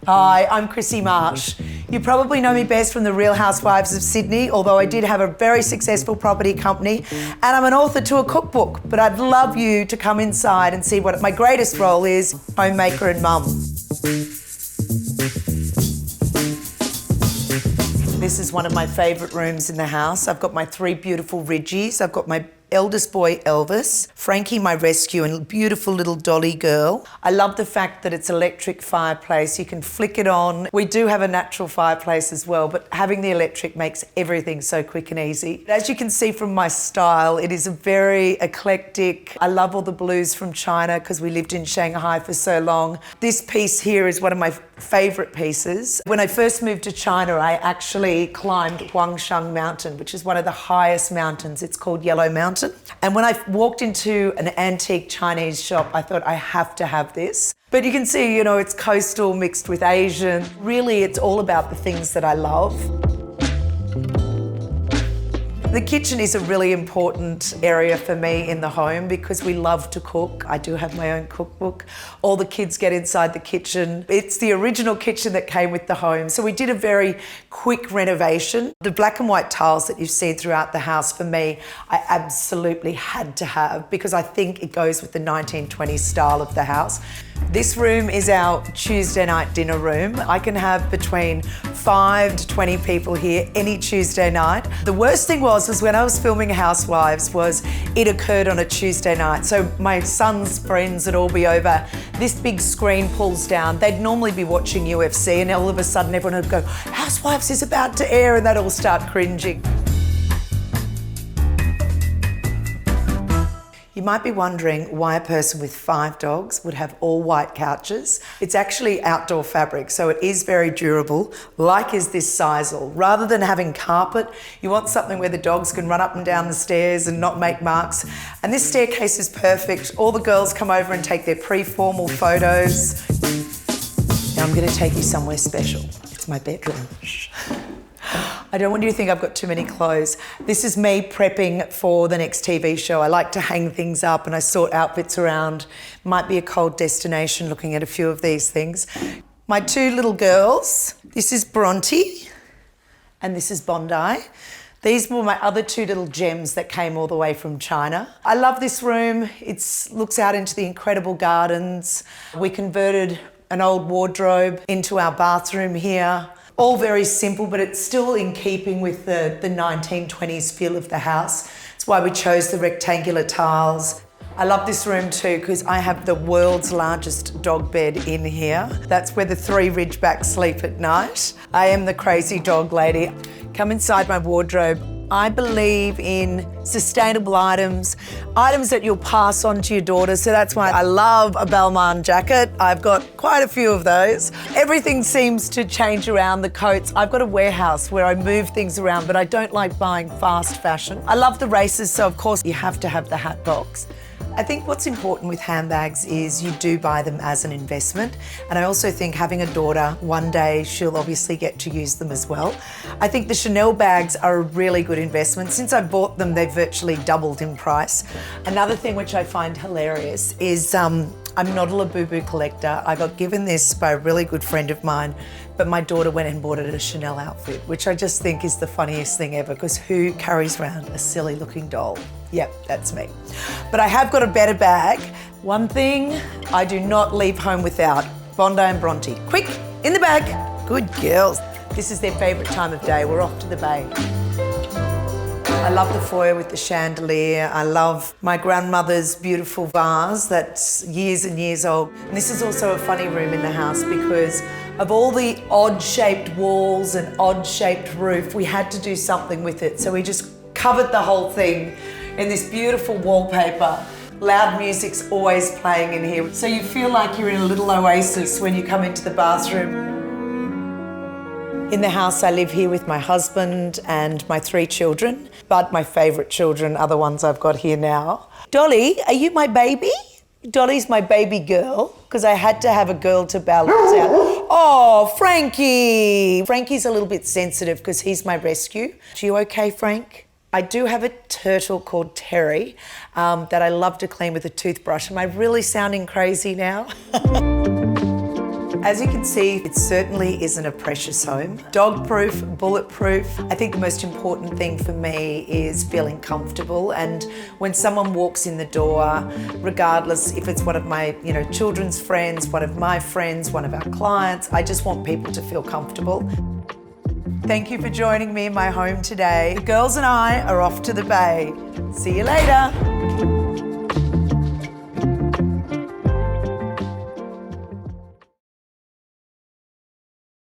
Hi, I'm Krissy Marsh. You probably know me best from the Real Housewives of Sydney, although I did have a very successful property company, and I'm an author to a cookbook, but I'd love you to come inside and see what my greatest role is, homemaker and mum. This is one of my favourite rooms in the house. I've got my 3 beautiful Ridgies. I've got my eldest boy, Elvis, Frankie, my rescue, and beautiful little Dolly girl. I love the fact that it's electric fireplace. You can flick it on. We do have a natural fireplace as well, but having the electric makes everything so quick and easy. As you can see from my style, it is a very eclectic. I love all the blues from China because we lived in Shanghai for so long. This piece here is one of my favourite pieces. When I first moved to China, I actually climbed Huangshan Mountain, which is one of the highest mountains. It's called Yellow Mountain. And when I walked into an antique Chinese shop, I thought, I have to have this. But you can see, you know, it's coastal mixed with Asian. Really, it's all about the things that I love. The kitchen is a really important area for me in the home because we love to cook. I do have my own cookbook. All the kids get inside the kitchen. It's the original kitchen that came with the home. So we did a very quick renovation. The black and white tiles that you've seen throughout the house, for me, I absolutely had to have because I think it goes with the 1920s style of the house. This room is our Tuesday night dinner room. I can have between 5 to 20 people here any Tuesday night. The worst thing was when I was filming Housewives was it occurred on a Tuesday night. So my son's friends would all be over. This big screen pulls down. They'd normally be watching UFC and all of a sudden everyone would go, Housewives is about to air, and they'd all start cringing. You might be wondering why a person with 5 dogs would have all white couches. It's actually outdoor fabric, so it is very durable, like is this sisal. Rather than having carpet, you want something where the dogs can run up and down the stairs and not make marks. And this staircase is perfect. All the girls come over and take their pre-formal photos. Now I'm going to take you somewhere special. It's my bedroom. I don't want you to think I've got too many clothes. This is me prepping for the next TV show. I like to hang things up and I sort outfits around. Might be a cold destination looking at a few of these things. My 2 little girls, this is Bronte and this is Bondi. These were my other 2 little gems that came all the way from China. I love this room. It looks out into the incredible gardens. We converted an old wardrobe into our bathroom here. All very simple, but it's still in keeping with the 1920s feel of the house. That's why we chose the rectangular tiles. I love this room too because I have the world's largest dog bed in here. That's where the 3 Ridgebacks sleep at night. I am the crazy dog lady. Come inside my wardrobe. I believe in sustainable items that you'll pass on to your daughter. So that's why I love a Balmain jacket. I've got quite a few of those. Everything seems to change around, the coats. I've got a warehouse where I move things around, but I don't like buying fast fashion. I love the races, so of course you have to have the hat box. I think what's important with handbags is you do buy them as an investment. And I also think having a daughter, one day she'll obviously get to use them as well. I think the Chanel bags are a really good investment. Since I bought them, they've virtually doubled in price. Another thing which I find hilarious is I'm not a Labubu collector. I got given this by a really good friend of mine, but my daughter went and bought it a Chanel outfit, which I just think is the funniest thing ever, because who carries around a silly looking doll? Yep, that's me. But I have got a better bag. One thing I do not leave home without, Bondi and Bronte. Quick, in the bag. Good girls. This is their favourite time of day. We're off to the bay. I love the foyer with the chandelier. I love my grandmother's beautiful vase that's years and years old. And this is also a funny room in the house because of all the odd-shaped walls and odd-shaped roof, we had to do something with it. So we just covered the whole thing in this beautiful wallpaper. Loud music's always playing in here. So you feel like you're in a little oasis when you come into the bathroom. In the house, I live here with my husband and my 3 children, but my favourite children are the ones I've got here now. Dolly, are you my baby? Dolly's my baby girl, because I had to have a girl to balance out. Oh, Frankie! Frankie's a little bit sensitive because he's my rescue. Are you okay, Frank? I do have a turtle called Terry that I love to clean with a toothbrush. Am I really sounding crazy now? As you can see, it certainly isn't a precious home. Dog-proof, bulletproof. I think the most important thing for me is feeling comfortable, and when someone walks in the door, regardless if it's one of my children's friends, one of my friends, one of our clients, I just want people to feel comfortable. Thank you for joining me in my home today. The girls and I are off to the bay. See you later.